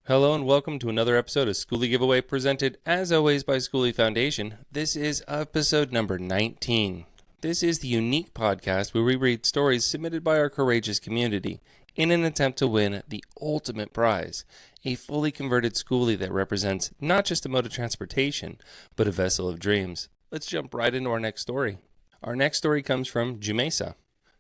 Hello and welcome to another episode of Skoolie GiveAway, presented as always by Skoolie Foundation. This is episode number 19. This is the unique podcast where we read stories submitted by our courageous community in an attempt to win the ultimate prize, a fully converted Skoolie that represents not just a mode of transportation, but a vessel of dreams. Let's jump right into our next story. Our next story comes from Jamacé.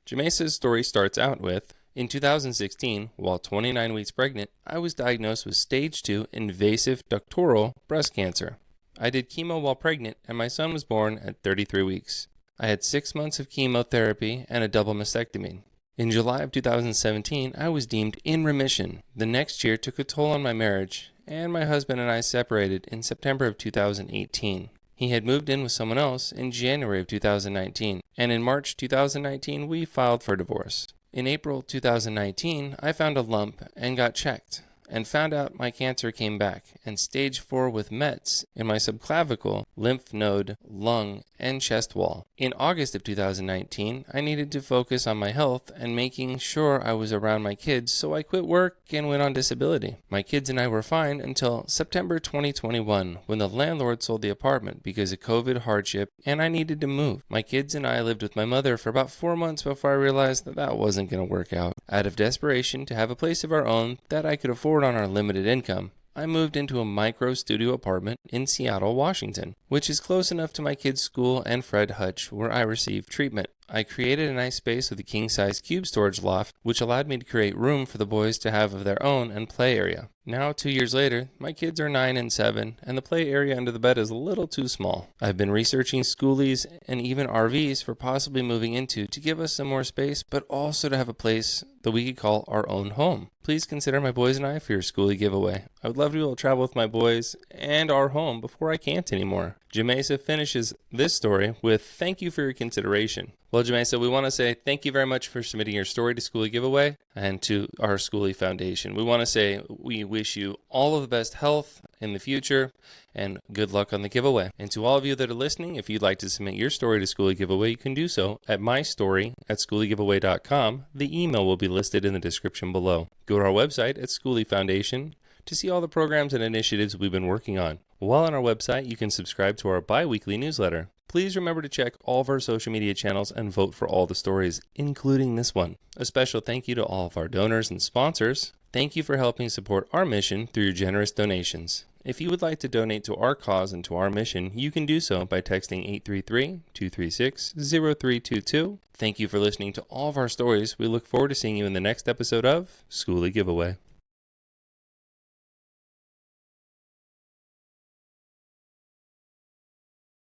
Jamacé's story starts out with, in 2016, while 29 weeks pregnant, I was diagnosed with stage 2 invasive ductal breast cancer. I did chemo while pregnant, and my son was born at 33 weeks. I had 6 months of chemotherapy and a double mastectomy. In July of 2017, I was deemed in remission. The next year took a toll on my marriage, and my husband and I separated in September of 2018. He had moved in with someone else in January of 2019, and in March 2019, we filed for divorce. In April 2019, I found a lump and got checked, and found out my cancer came back, and stage 4 with mets in my subclavicle, lymph node, lung, and chest wall. In August of 2019, I needed to focus on my health and making sure I was around my kids, so I quit work and went on disability. My kids and I were fine until September 2021, when the landlord sold the apartment because of COVID hardship and I needed to move. My kids and I lived with my mother for about 4 months before I realized that wasn't going to work out. Out of desperation to have a place of our own that I could afford on our limited income, I moved into a micro studio apartment in Seattle, Washington, which is close enough to my kids' school and Fred Hutch, where I received treatment. I created a nice space with a king-size cube storage loft, which allowed me to create room for the boys to have of their own and play area. Now, 2 years later, my kids are 9 and 7, and the play area under the bed is a little too small. I've been researching Skoolies and even RVs for possibly moving into to give us some more space, but also to have a place that we could call our own home. Please consider my boys and I for your Skoolie giveaway. I would love to be able to travel with my boys and our home before I can't anymore. Jamacé finishes this story with, thank you for your consideration. Well, Jamacé, we want to say thank you very much for submitting your story to Skoolie GiveAway and to our Skoolie Foundation. We want to say we wish you all of the best health in the future and good luck on the giveaway. And to all of you that are listening, if you'd like to submit your story to Skoolie GiveAway, you can do so at mystory@skooliegiveaway.com. The email will be listed in the description below. Go to our website at Skoolie Foundation to see all the programs and initiatives we've been working on. While on our website, you can subscribe to our bi-weekly newsletter. Please remember to check all of our social media channels and vote for all the stories, including this one. A special thank you to all of our donors and sponsors. Thank you for helping support our mission through your generous donations. If you would like to donate to our cause and to our mission, you can do so by texting 833-236-0322. Thank you for listening to all of our stories. We look forward to seeing you in the next episode of Skoolie Giveaway.